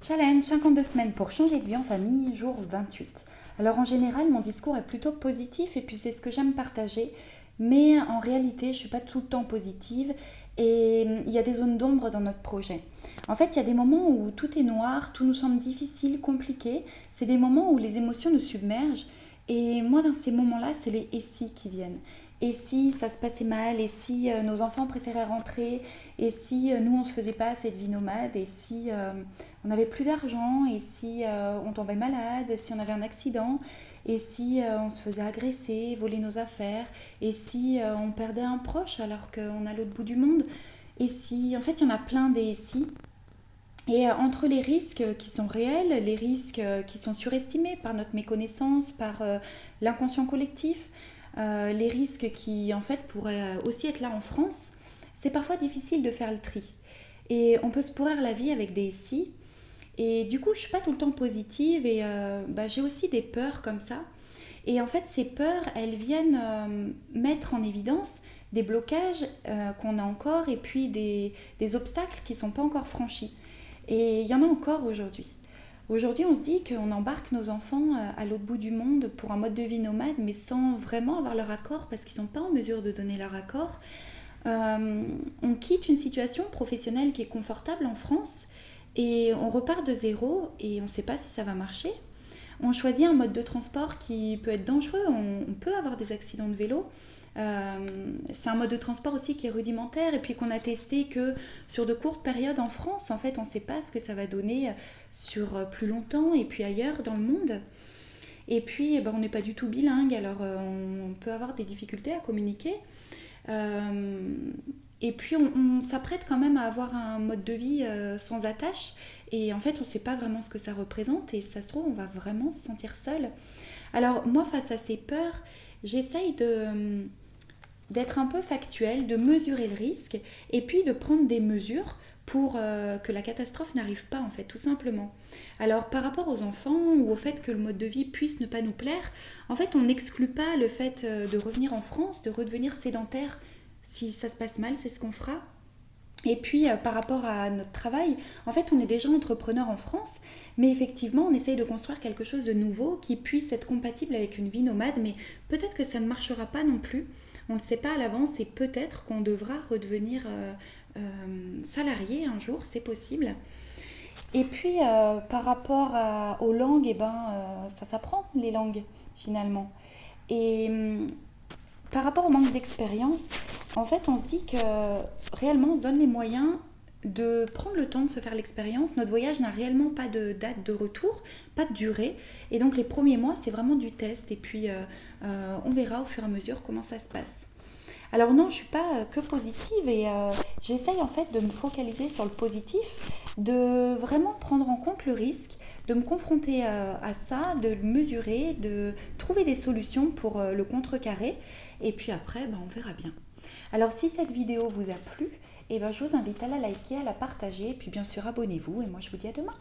Challenge 52 semaines pour changer de vie en famille, jour 28. Alors en général, mon discours est plutôt positif et puis c'est ce que j'aime partager, mais en réalité, je ne suis pas tout le temps positive et il y a des zones d'ombre dans notre projet. En fait, il y a des moments où tout est noir, tout nous semble difficile, compliqué. C'est des moments où les émotions nous submergent et moi, dans ces moments-là, c'est les et si qui viennent. Et si ça se passait mal, et si nos enfants préféraient rentrer, et si nous on se faisait pas assez de vie nomade, et si on n'avait plus d'argent, et si on tombait malade, si on avait un accident, et si on se faisait agresser, voler nos affaires, et si on perdait un proche alors qu'on est à l'autre bout du monde, et si, en fait il y en a plein des si. Et entre les risques qui sont réels, les risques qui sont surestimés par notre méconnaissance, par l'inconscient collectif, les risques qui en fait pourraient aussi être là en France, c'est parfois difficile de faire le tri. Et on peut se pourrir la vie avec des si. Et du coup, je suis pas tout le temps positive et j'ai aussi des peurs comme ça. Et en fait, ces peurs, elles viennent mettre en évidence des blocages qu'on a encore et puis des obstacles qui ne sont pas encore franchis. Et il y en a encore aujourd'hui. Aujourd'hui, on se dit qu'on embarque nos enfants à l'autre bout du monde pour un mode de vie nomade, mais sans vraiment avoir leur accord parce qu'ils ne sont pas en mesure de donner leur accord. On quitte une situation professionnelle qui est confortable en France et on repart de zéro et on ne sait pas si ça va marcher. On choisit un mode de transport qui peut être dangereux, on peut avoir des accidents de vélo. C'est un mode de transport aussi qui est rudimentaire et puis qu'on a testé que sur de courtes périodes en France. En fait, on ne sait pas ce que ça va donner sur plus longtemps et puis ailleurs dans le monde. Et puis, on n'est pas du tout bilingue, alors on peut avoir des difficultés à communiquer. Et puis, on s'apprête quand même à avoir un mode de vie sans attache. Et en fait, on ne sait pas vraiment ce que ça représente et ça se trouve, on va vraiment se sentir seul. Alors, moi, face à ces peurs, j'essaye d'être un peu factuelle, de mesurer le risque et puis de prendre des mesures pour que la catastrophe n'arrive pas en fait, tout simplement. Alors par rapport aux enfants ou au fait que le mode de vie puisse ne pas nous plaire, en fait on n'exclut pas le fait de revenir en France, de redevenir sédentaire. Si ça se passe mal, c'est ce qu'on fera. Et puis par rapport à notre travail, en fait on est déjà entrepreneur en France, mais effectivement on essaye de construire quelque chose de nouveau qui puisse être compatible avec une vie nomade, mais peut-être que ça ne marchera pas non plus. On ne sait pas à l'avance et peut-être qu'on devra redevenir salarié un jour, c'est possible. Et puis par rapport aux langues, ça s'apprend les langues finalement. Et par rapport au manque d'expérience, en fait, on se dit que réellement, on se donne les moyens de prendre le temps de se faire l'expérience. Notre voyage n'a réellement pas de date de retour, pas de durée. Et donc, les premiers mois, c'est vraiment du test. Et puis, on verra au fur et à mesure comment ça se passe. Alors non, je ne suis pas que positive et j'essaye en fait de me focaliser sur le positif, de vraiment prendre en compte le risque, de me confronter à ça, de le mesurer, de trouver des solutions pour le contrecarrer et puis après, on verra bien. Alors si cette vidéo vous a plu, je vous invite à la liker, à la partager et puis bien sûr abonnez-vous et moi je vous dis à demain.